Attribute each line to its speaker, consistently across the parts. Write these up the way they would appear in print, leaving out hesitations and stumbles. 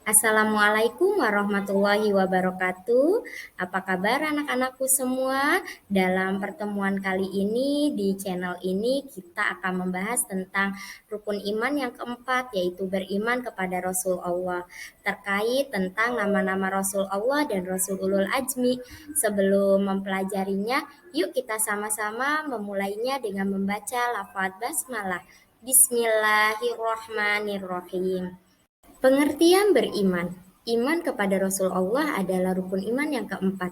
Speaker 1: Assalamualaikum warahmatullahi wabarakatuh. Apa kabar anak-anakku semua? Dalam pertemuan kali ini di channel ini kita akan membahas tentang rukun iman yang keempat, yaitu beriman kepada Rasul Allah. Terkait tentang nama-nama Rasul Allah dan Rasul Ulul Azmi. Sebelum mempelajarinya, yuk kita sama-sama memulainya dengan membaca lafaz basmalah. Bismillahirrahmanirrahim. Pengertian beriman. Iman kepada Rasul Allah adalah rukun iman yang keempat.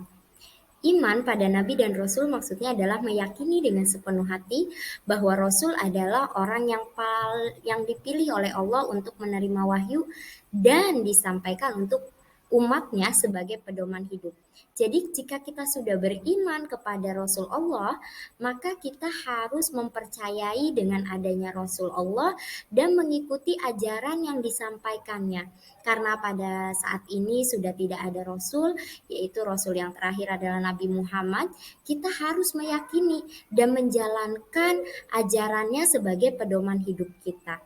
Speaker 1: Iman pada Nabi dan Rasul maksudnya adalah meyakini dengan sepenuh hati bahwa Rasul adalah orang yang dipilih oleh Allah untuk menerima wahyu dan disampaikan untuk umatnya sebagai pedoman hidup. Jadi jika kita sudah beriman kepada Rasul Allah, maka kita harus mempercayai dengan adanya Rasul Allah dan mengikuti ajaran yang disampaikannya. Karena pada saat ini sudah tidak ada Rasul, yaitu Rasul yang terakhir adalah Nabi Muhammad, kita harus meyakini dan menjalankan ajarannya sebagai pedoman hidup kita.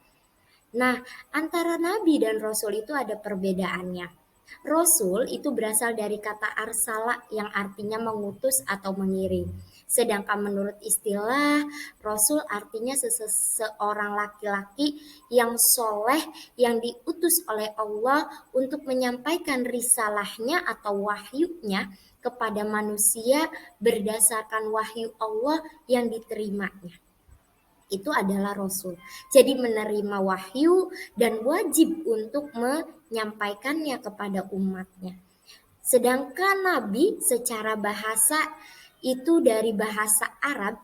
Speaker 1: Nah, antara Nabi dan Rasul itu ada perbedaannya. Rasul itu berasal dari kata arsala yang artinya mengutus atau mengirim. Sedangkan menurut istilah, Rasul artinya seseorang laki-laki yang soleh yang diutus oleh Allah untuk menyampaikan risalahnya atau wahyunya kepada manusia berdasarkan wahyu Allah yang diterimanya. Itu adalah Rasul. Jadi menerima wahyu dan wajib untuk menyampaikannya kepada umatnya. Sedangkan Nabi secara bahasa itu dari bahasa Arab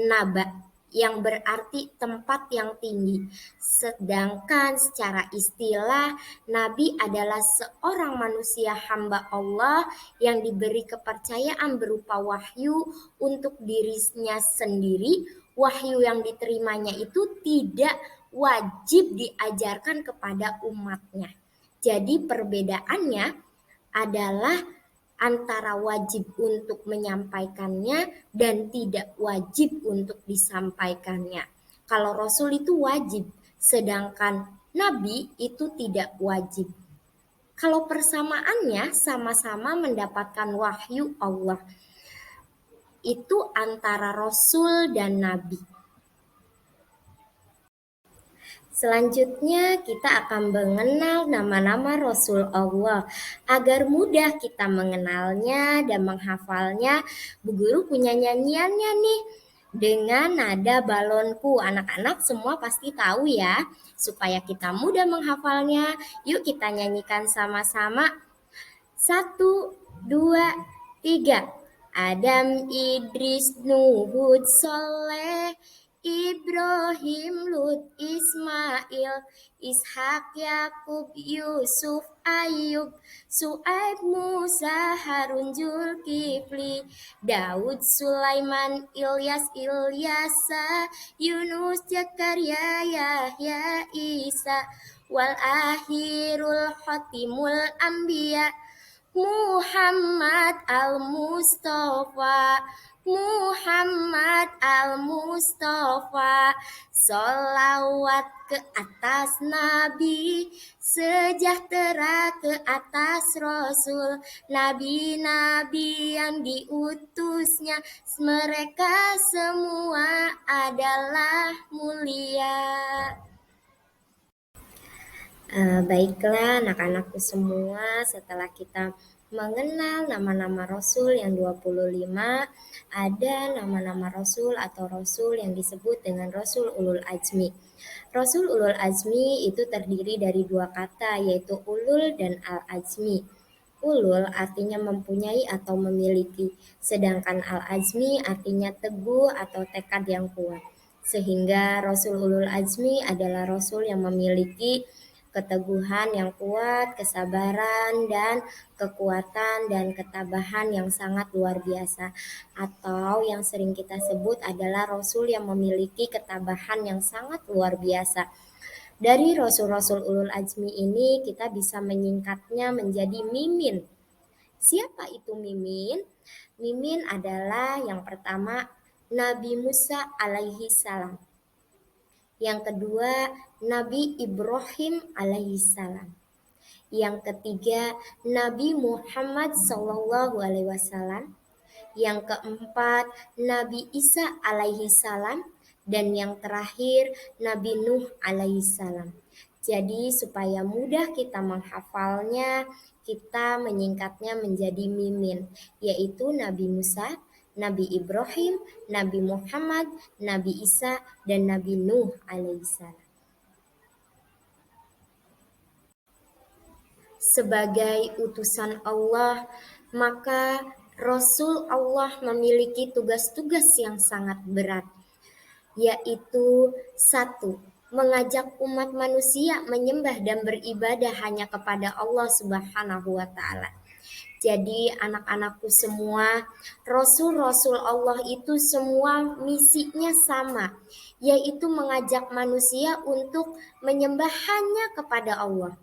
Speaker 1: naba yang berarti tempat yang tinggi. Sedangkan secara istilah Nabi adalah seorang manusia hamba Allah yang diberi kepercayaan berupa wahyu untuk dirinya sendiri. Wahyu yang diterimanya itu tidak wajib diajarkan kepada umatnya. Jadi perbedaannya adalah antara wajib untuk menyampaikannya dan tidak wajib untuk disampaikannya. Kalau Rasul itu wajib, sedangkan Nabi itu tidak wajib. Kalau persamaannya sama-sama mendapatkan wahyu Allah, itu antara Rasul dan Nabi. Selanjutnya kita akan mengenal nama-nama Rasul Allah. Agar mudah kita mengenalnya dan menghafalnya, Bu Guru punya nyanyiannya nih. Dengan nada balonku, anak-anak semua pasti tahu ya. Supaya kita mudah menghafalnya, yuk kita nyanyikan sama-sama. 1, 2, 3. Adam, Idris, Nuh, Hud, Soleh, Ibrahim, Lut, Ismail, Ishak, Yakub, Yusuf, Ayub, Su'aib, Musa, Harun, Zulkifli, Daud, Sulaiman, Ilyas, Ilyasa, Yunus, Zakaria, Yahya, Isa, wal akhirul khatimul anbiya, Muhammad al-Mustafa, Muhammad al-Mustafa. Sholawat ke atas Nabi, sejahtera ke atas Rasul, Nabi-Nabi yang diutusnya, mereka semua adalah mulia. Baiklah anak-anakku semua, setelah kita mengenal nama-nama Rasul yang 25, ada nama-nama Rasul atau Rasul yang disebut dengan Rasul Ulul Azmi. Rasul Ulul Azmi itu terdiri dari dua kata, yaitu Ulul dan Al-Azmi. Ulul artinya mempunyai atau memiliki, sedangkan Al-Azmi artinya teguh atau tekad yang kuat. Sehingga Rasul Ulul Azmi adalah Rasul yang memiliki keteguhan yang kuat, kesabaran, dan kekuatan dan ketabahan yang sangat luar biasa. Atau yang sering kita sebut adalah Rasul yang memiliki ketabahan yang sangat luar biasa. Dari Rasul-Rasul Ulul Azmi ini kita bisa menyingkatnya menjadi Mimin. Siapa itu Mimin? Mimin adalah yang pertama Nabi Musa alaihi salam. Yang kedua, Nabi Ibrahim alaihissalam. Yang ketiga, Nabi Muhammad SAW. Yang keempat, Nabi Isa alaihi salam. Dan yang terakhir, Nabi Nuh alaihi salam. Jadi supaya mudah kita menghafalnya, kita menyingkatnya menjadi mimin, yaitu Nabi Musa, Nabi Ibrahim, Nabi Muhammad, Nabi Isa, dan Nabi Nuh alaihissalam. Sebagai utusan Allah, maka Rasul Allah memiliki tugas-tugas yang sangat berat, yaitu satu, mengajak umat manusia menyembah dan beribadah hanya kepada Allah Subhanahu wa Ta'ala. Jadi, anak-anakku semua, Rasul-Rasul Allah itu semua misinya sama, yaitu mengajak manusia untuk menyembah hanya kepada Allah,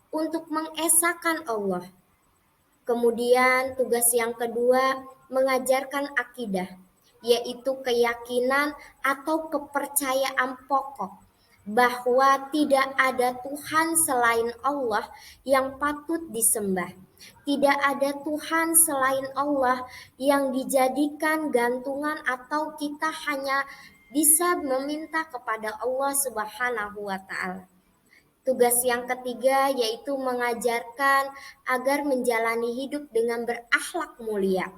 Speaker 1: untuk mengesahkan Allah. Kemudian, tugas yang kedua, mengajarkan akidah, yaitu keyakinan atau kepercayaan pokok bahwa tidak ada Tuhan selain Allah yang patut disembah. Tidak ada Tuhan selain Allah yang dijadikan gantungan atau kita hanya bisa meminta kepada Allah Subhanahu wa Ta'ala. Tugas yang ketiga yaitu mengajarkan agar menjalani hidup dengan berakhlak mulia.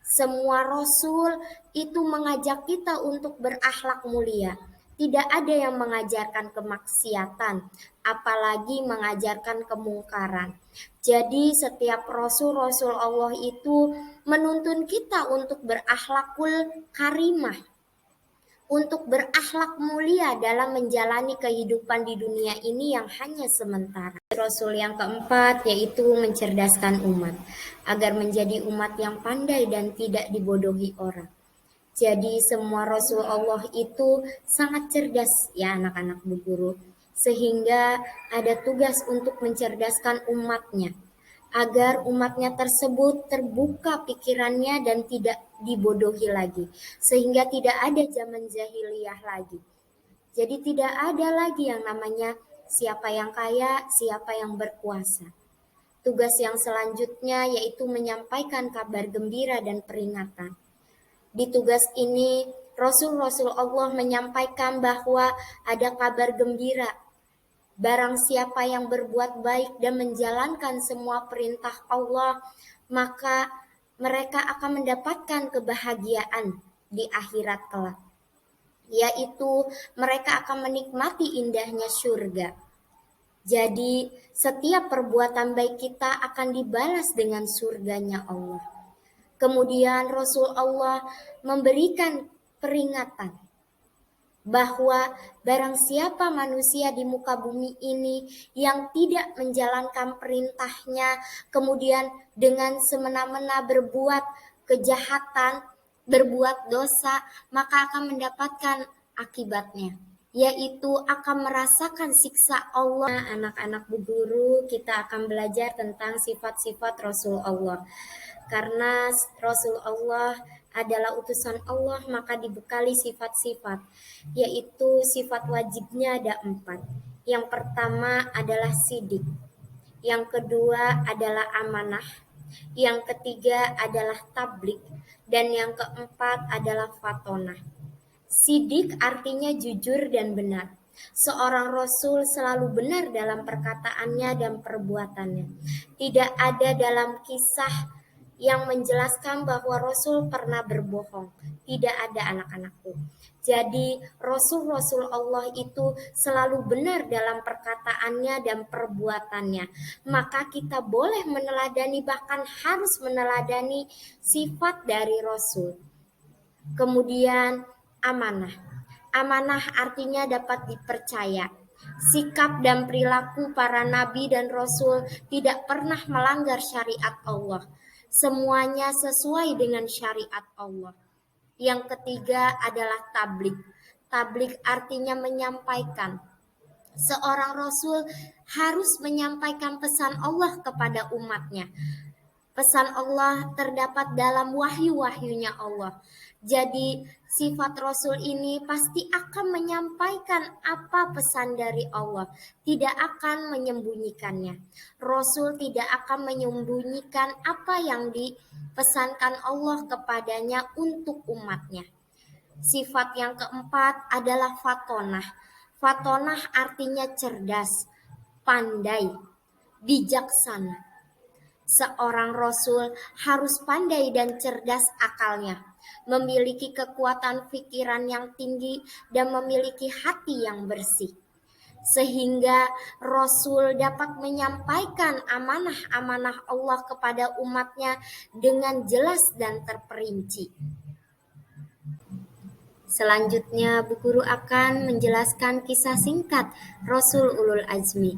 Speaker 1: Semua rasul itu mengajak kita untuk berakhlak mulia. Tidak ada yang mengajarkan kemaksiatan, apalagi mengajarkan kemungkaran. Jadi setiap rasul-rasul Allah itu menuntun kita untuk berakhlakul karimah, untuk berakhlak mulia dalam menjalani kehidupan di dunia ini yang hanya sementara. Rasul yang keempat yaitu mencerdaskan umat, agar menjadi umat yang pandai dan tidak dibodohi orang. Jadi semua Rasul Allah itu sangat cerdas ya anak-anak Bu Guru, sehingga ada tugas untuk mencerdaskan umatnya, agar umatnya tersebut terbuka pikirannya dan tidak dibodohi lagi, sehingga tidak ada zaman jahiliyah lagi. Jadi tidak ada lagi yang namanya siapa yang kaya, siapa yang berkuasa. Tugas yang selanjutnya yaitu menyampaikan kabar gembira dan peringatan. Di tugas ini, Rasul-Rasul Allah menyampaikan bahwa ada kabar gembira. Barang siapa yang berbuat baik dan menjalankan semua perintah Allah, maka mereka akan mendapatkan kebahagiaan di akhirat kelak, yaitu mereka akan menikmati indahnya surga. Jadi, setiap perbuatan baik kita akan dibalas dengan surganya Allah. Kemudian Rasul Allah memberikan peringatan bahwa barang siapa manusia di muka bumi ini yang tidak menjalankan perintahnya, kemudian dengan semena-mena berbuat kejahatan, berbuat dosa, maka akan mendapatkan akibatnya, yaitu akan merasakan siksa Allah. Anak-anak Bu Guru, kita akan belajar tentang sifat-sifat Rasul Allah. Karena Rasul Allah adalah utusan Allah, maka dibekali sifat-sifat, yaitu sifat wajibnya ada 4. Yang pertama adalah sidik, yang kedua adalah amanah, yang ketiga adalah tablik, dan yang keempat adalah fatonah. Sidik artinya jujur dan benar. Seorang rasul selalu benar dalam perkataannya dan perbuatannya. Tidak ada dalam kisah yang menjelaskan bahwa Rasul pernah berbohong. Tidak ada anak-anakku. Jadi Rasul-Rasul Allah itu selalu benar dalam perkataannya dan perbuatannya. Maka kita boleh meneladani, bahkan harus meneladani sifat dari Rasul. Kemudian amanah. Amanah artinya dapat dipercaya. Sikap dan perilaku para nabi dan rasul tidak pernah melanggar syariat Allah. Semuanya sesuai dengan syariat Allah. Yang ketiga adalah tablik. Tablik artinya menyampaikan. Seorang rasul harus menyampaikan pesan Allah kepada umatnya. Pesan Allah terdapat dalam wahyu-wahyunya Allah. Jadi Sifat Rasul ini pasti akan menyampaikan apa pesan dari Allah, tidak akan menyembunyikannya. Rasul tidak akan menyembunyikan apa yang dipesankan Allah kepadanya untuk umatnya. Sifat yang keempat adalah fatonah. Fatonah artinya cerdas, pandai, bijaksana. Seorang rasul harus pandai dan cerdas akalnya, memiliki kekuatan pikiran yang tinggi dan memiliki hati yang bersih. Sehingga rasul dapat menyampaikan amanah-amanah Allah kepada umatnya dengan jelas dan terperinci. Selanjutnya, Bu Guru akan menjelaskan kisah singkat Rasul Ulul Azmi.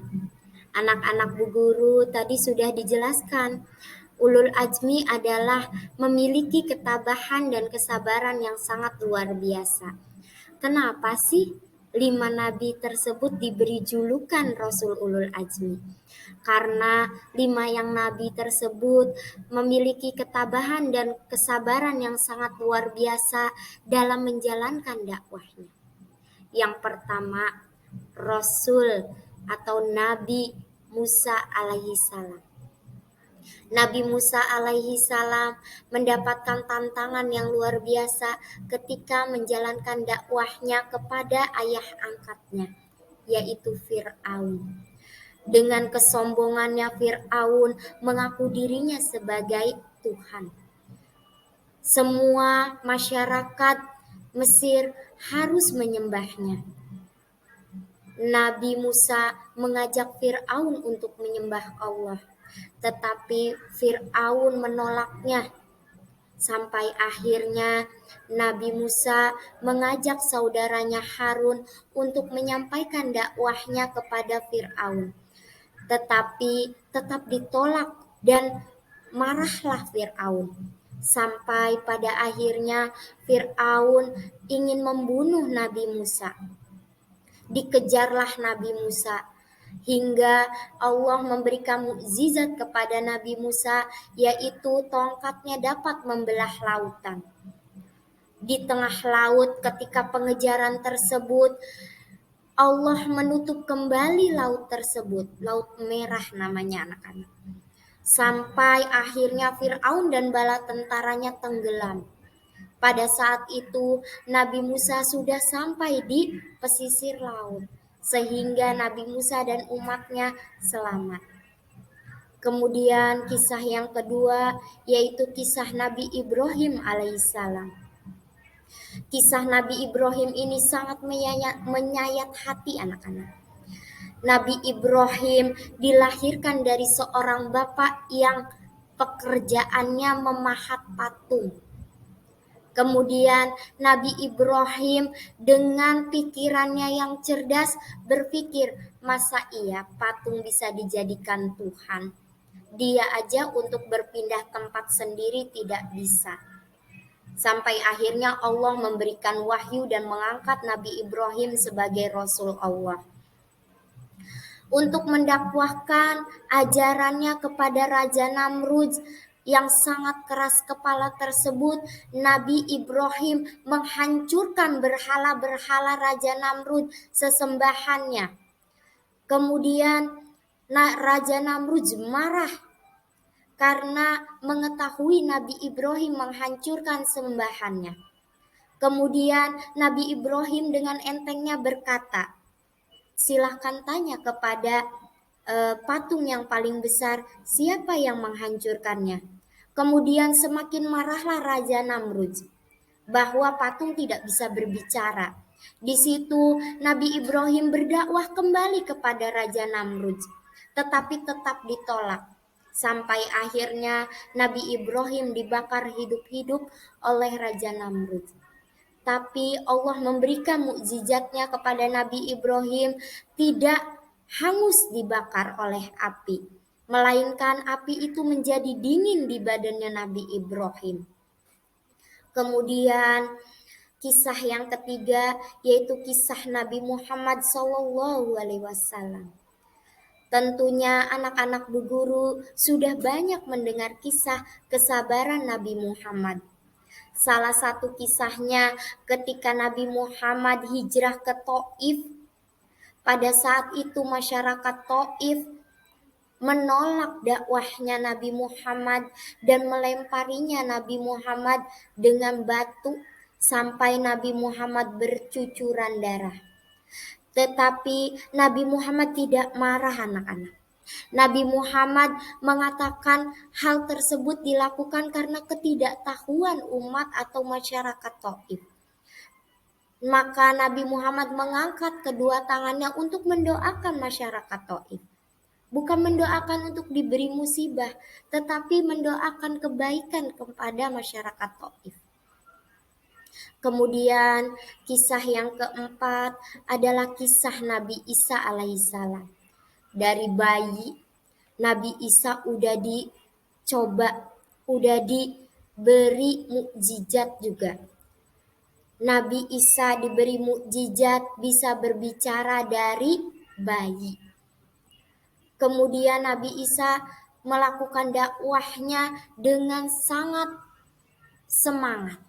Speaker 1: Anak-anak Bu Guru tadi sudah dijelaskan. Ulul Azmi adalah memiliki ketabahan dan kesabaran yang sangat luar biasa. Kenapa sih 5 nabi tersebut diberi julukan Rasul Ulul Azmi? Karena 5 yang nabi tersebut memiliki ketabahan dan kesabaran yang sangat luar biasa dalam menjalankan dakwahnya. Yang pertama, Rasul atau Nabi Musa alaihi salam. Nabi Musa alaihi salam mendapatkan tantangan yang luar biasa ketika menjalankan dakwahnya kepada ayah angkatnya, yaitu Fir'aun. Dengan kesombongannya Fir'aun mengaku dirinya sebagai Tuhan. Semua masyarakat Mesir harus menyembahnya. Nabi Musa mengajak Fir'aun untuk menyembah Allah, tetapi Fir'aun menolaknya. Sampai akhirnya Nabi Musa mengajak saudaranya Harun untuk menyampaikan dakwahnya kepada Fir'aun. Tetapi tetap ditolak dan marahlah Fir'aun. Sampai pada akhirnya Fir'aun ingin membunuh Nabi Musa. Dikejarlah Nabi Musa hingga Allah memberikan mukjizat kepada Nabi Musa, yaitu tongkatnya dapat membelah lautan. Di tengah laut ketika pengejaran tersebut, Allah menutup kembali laut tersebut, Laut Merah namanya anak-anak. Sampai akhirnya Fir'aun dan bala tentaranya tenggelam. Pada saat itu Nabi Musa sudah sampai di pesisir laut, sehingga Nabi Musa dan umatnya selamat. Kemudian kisah yang kedua yaitu kisah Nabi Ibrahim alaihissalam. Kisah Nabi Ibrahim ini sangat menyayat hati anak-anak. Nabi Ibrahim dilahirkan dari seorang bapak yang pekerjaannya memahat patung. Kemudian Nabi Ibrahim dengan pikirannya yang cerdas berpikir, masa iya patung bisa dijadikan Tuhan? Dia aja untuk berpindah tempat sendiri tidak bisa. Sampai akhirnya Allah memberikan wahyu dan mengangkat Nabi Ibrahim sebagai Rasul Allah. Untuk mendakwahkan ajarannya kepada Raja Namrud yang sangat keras kepala tersebut, Nabi Ibrahim menghancurkan berhala-berhala Raja Namrud sesembahannya. Kemudian Raja Namrud marah karena mengetahui Nabi Ibrahim menghancurkan sembahannya. Kemudian Nabi Ibrahim dengan entengnya berkata, silahkan tanya kepada patung yang paling besar, siapa yang menghancurkannya. Kemudian semakin marahlah Raja Namrud bahwa patung tidak bisa berbicara. Di situ Nabi Ibrahim berdakwah kembali kepada Raja Namrud, tetapi tetap ditolak. Sampai akhirnya Nabi Ibrahim dibakar hidup-hidup oleh Raja Namrud. Tapi Allah memberikan mukjizatnya kepada Nabi Ibrahim, tidak hangus dibakar oleh api, melainkan api itu menjadi dingin di badannya Nabi Ibrahim. Kemudian kisah yang ketiga yaitu kisah Nabi Muhammad SAW. Tentunya anak-anak Bu Guru sudah banyak mendengar kisah kesabaran Nabi Muhammad. Salah satu kisahnya ketika Nabi Muhammad hijrah ke Thaif, pada saat itu masyarakat Thaif menolak dakwahnya Nabi Muhammad dan melemparinya Nabi Muhammad dengan batu sampai Nabi Muhammad bercucuran darah. Tetapi Nabi Muhammad tidak marah, anak-anak. Nabi Muhammad mengatakan hal tersebut dilakukan karena ketidaktahuan umat atau masyarakat Thaif. Maka Nabi Muhammad mengangkat kedua tangannya untuk mendoakan masyarakat Thaif. Bukan mendoakan untuk diberi musibah, tetapi mendoakan kebaikan kepada masyarakat Thaif. Kemudian kisah yang keempat adalah kisah Nabi Isa alaihissalam. Dari bayi, Nabi Isa udah dicoba, udah diberi mukjizat juga. Nabi Isa diberi mukjizat bisa berbicara dari bayi. Kemudian Nabi Isa melakukan dakwahnya dengan sangat semangat.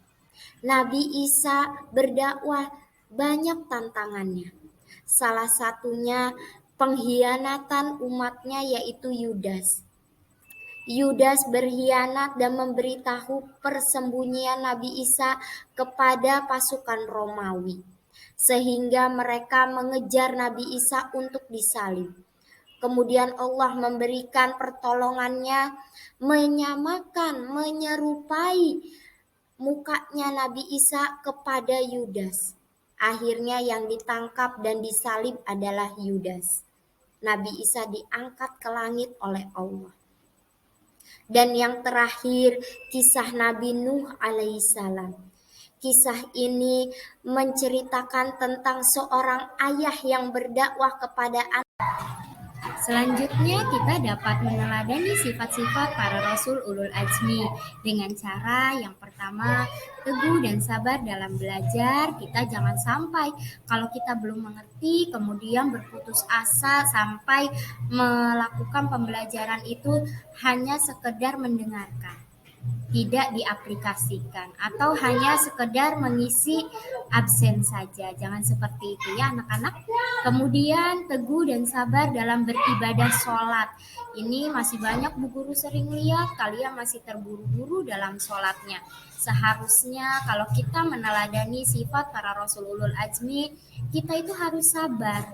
Speaker 1: Nabi Isa berdakwah banyak tantangannya. Salah satunya pengkhianatan umatnya yaitu Yudas. Yudas berkhianat dan memberitahu persembunyian Nabi Isa kepada pasukan Romawi, sehingga mereka mengejar Nabi Isa untuk disalib. Kemudian Allah memberikan pertolongannya, menyamakan, menyerupai mukanya Nabi Isa kepada Yudas. Akhirnya yang ditangkap dan disalib adalah Yudas. Nabi Isa diangkat ke langit oleh Allah. Dan yang terakhir, kisah Nabi Nuh alaihissalam. Kisah ini menceritakan tentang seorang ayah yang berdakwah kepada anak. Selanjutnya kita dapat meneladani sifat-sifat para Rasul Ulul Azmi dengan cara yang pertama, teguh dan sabar dalam belajar. Kita jangan sampai kalau kita belum mengerti kemudian berputus asa sampai melakukan pembelajaran itu hanya sekedar mendengarkan, tidak diaplikasikan, atau hanya sekedar mengisi absen saja. Jangan seperti itu ya anak-anak. Kemudian teguh dan sabar dalam beribadah sholat. Ini masih banyak Bu Guru sering lihat kalian masih terburu-buru dalam sholatnya. Seharusnya kalau kita meneladani sifat para Rasul Ulul Azmi, kita itu harus sabar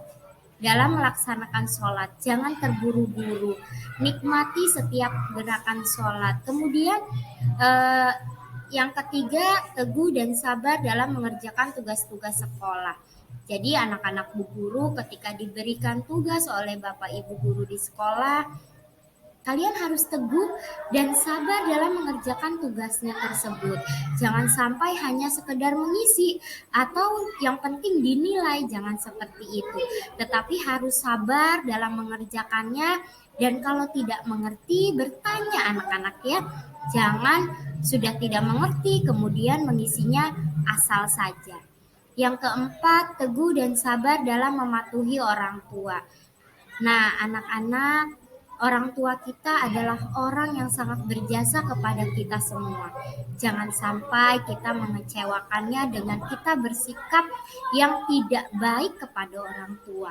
Speaker 1: dalam melaksanakan sholat. Jangan terburu-buru, nikmati setiap gerakan sholat. Kemudian yang ketiga, teguh dan sabar dalam mengerjakan tugas-tugas sekolah. Jadi anak-anak Bu Guru ketika diberikan tugas oleh Bapak Ibu Guru di sekolah, kalian harus teguh dan sabar dalam mengerjakan tugasnya tersebut. Jangan sampai hanya sekedar mengisi atau yang penting dinilai, jangan seperti itu. Tetapi harus sabar dalam mengerjakannya, dan kalau tidak mengerti bertanya anak-anak ya. Jangan sudah tidak mengerti kemudian mengisinya asal saja. Yang keempat, teguh dan sabar dalam mematuhi orang tua. Nah, anak-anak, orang tua kita adalah orang yang sangat berjasa kepada kita semua. Jangan sampai kita mengecewakannya dengan kita bersikap yang tidak baik kepada orang tua.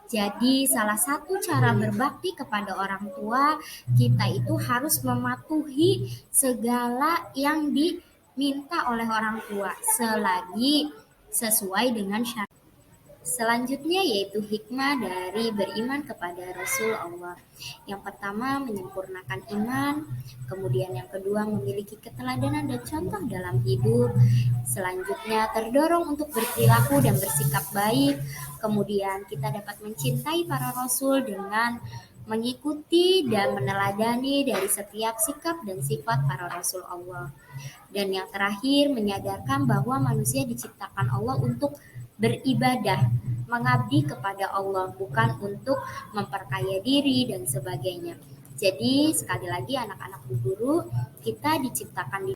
Speaker 1: Jadi salah satu cara berbakti kepada orang tua, kita itu harus mematuhi segala yang diminta oleh orang tua selagi sesuai dengan syarat. Selanjutnya yaitu hikmah dari beriman kepada Rasul Allah. Yang pertama menyempurnakan iman, kemudian yang kedua memiliki keteladanan dan contoh dalam hidup. Selanjutnya terdorong untuk berperilaku dan bersikap baik. Kemudian kita dapat mencintai para Rasul dengan mengikuti dan meneladani dari setiap sikap dan sifat para Rasul Allah. Dan yang terakhir menyadarkan bahwa manusia diciptakan Allah untuk beribadah, mengabdi kepada Allah, bukan untuk memperkaya diri dan sebagainya. Jadi sekali lagi anak-anak Bu Guru, kita diciptakan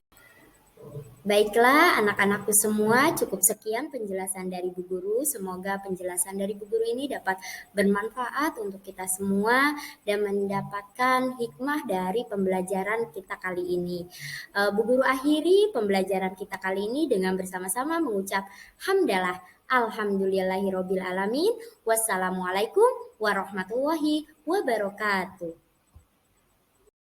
Speaker 1: Baiklah, anak-anakku semua, cukup sekian penjelasan dari Bu Guru. Semoga penjelasan dari Bu Guru ini dapat bermanfaat untuk kita semua dan mendapatkan hikmah dari pembelajaran kita kali ini. Bu Guru akhiri pembelajaran kita kali ini dengan bersama-sama mengucap hamdalah. Alhamdulillahirobbilalamin. Wassalamualaikum warahmatullahi wabarakatuh.